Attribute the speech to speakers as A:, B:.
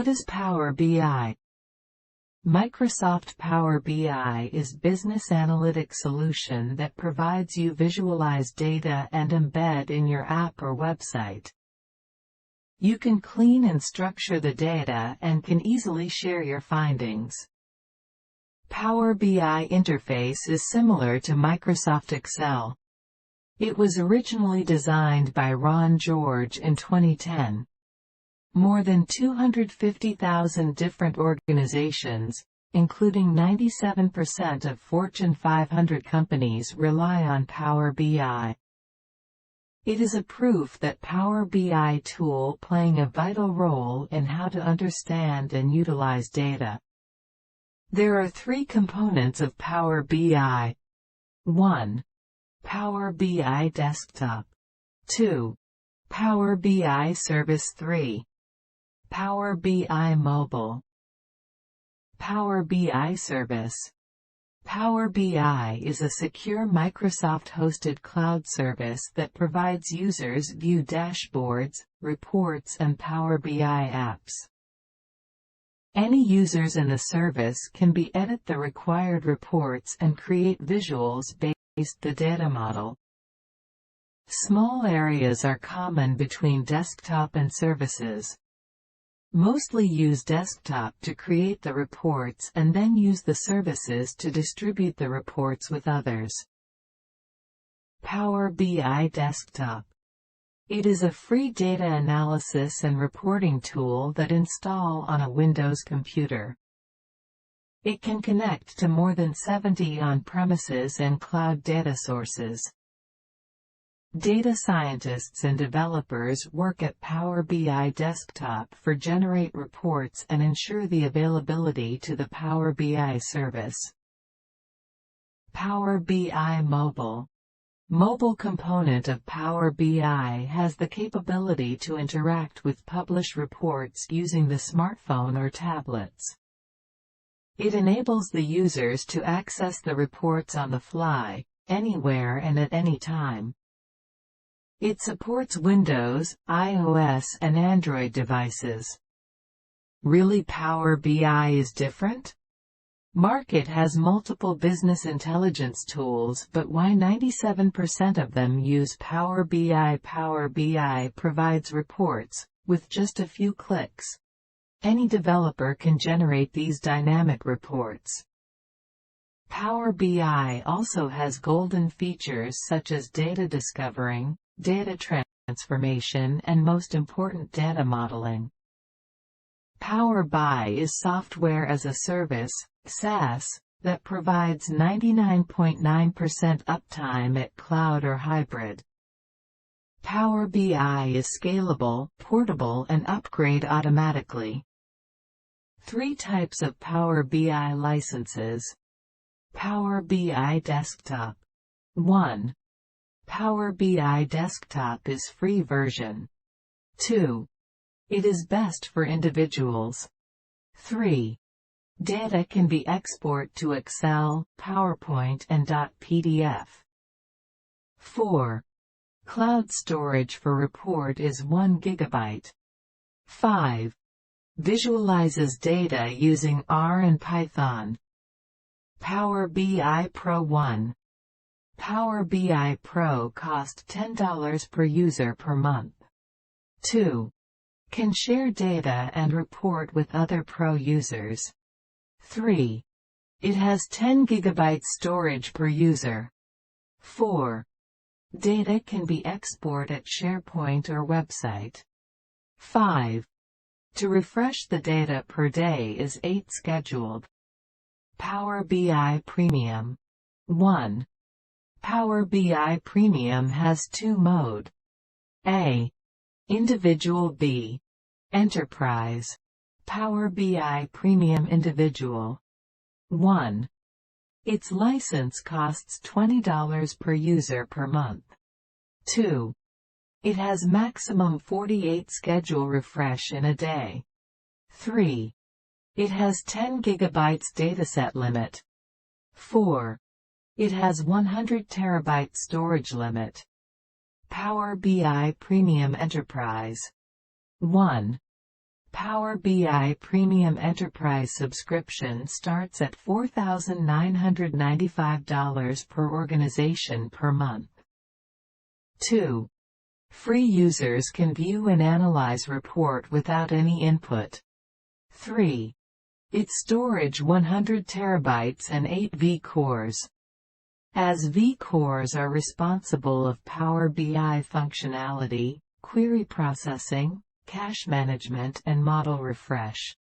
A: What is Power BI? Microsoft Power BI is a business analytic solution that provides you visualize data and embed in your app or website. You can clean and structure the data and can easily share your findings. Power BI interface is similar to Microsoft Excel. It was originally designed by Ron George in 2010. More than 250,000 different organizations, including 97% of Fortune 500 companies, rely on Power BI. It is a proof that Power BI tool playing a vital role in how to understand and utilize data. There are three components of Power BI. 1. Power BI Desktop. 2. Power BI Service. 3. Power BI Mobile. Power BI Service. Power BI is a secure Microsoft-hosted cloud service that provides users view dashboards, reports and Power BI apps. Any users in the service can edit the required reports and create visuals based on the data model. Small areas are common between desktop and services. Mostly use desktop to create the reports and then use the services to distribute the reports with others. Power BI Desktop. It is a free data analysis and reporting tool that install on a Windows computer. It can connect to more than 70 on-premises and cloud data sources. Data scientists and developers work at Power BI Desktop for generate reports and ensure the availability to the Power BI service. Power BI Mobile. Mobile component of Power BI has the capability to interact with published reports using the smartphone or tablets. It enables the users to access the reports on the fly, anywhere and at any time. It supports Windows, iOS and Android devices. Really, Power BI is different? Market has multiple business intelligence tools, but why 97% of them use Power BI? Power BI provides reports with just a few clicks. Any developer can generate these dynamic reports. Power BI also has golden features such as data discovering, data transformation and most important data modeling. Power BI is software as a service, SaaS, that provides 99.9% uptime at cloud or hybrid. Power BI is scalable, portable and upgrade automatically. 3 types of Power BI licenses. Power BI Desktop. 1. Power BI Desktop is free version. 2. It is best for individuals. 3. Data can be exported to Excel, PowerPoint and .pdf. 4. Cloud storage for report is 1 GB. 5. Visualizes data using R and Python. Power BI Pro 1. Power BI Pro costs $10 per user per month. 2. Can share data and report with other Pro users. 3. It has 10 GB storage per user. 4. Data can be exported at SharePoint or website. 5. To refresh the data per day is 8 scheduled. Power BI Premium. 1. Power BI Premium has 2 mode. A. Individual. B. Enterprise. Power BI Premium Individual. 1. Its license costs $20 per user per month. 2. It has maximum 48 schedule refresh in a day. 3. It has 10 GB dataset limit. 4. It has 100 TB storage limit. Power BI Premium Enterprise. 1. Power BI Premium Enterprise subscription starts at $4,995 per organization per month. 2. Free users can view and analyze report without any input. 3. Its storage 100 terabytes and 8 vCores. As vCores are responsible of Power BI functionality, query processing, cache management and model refresh.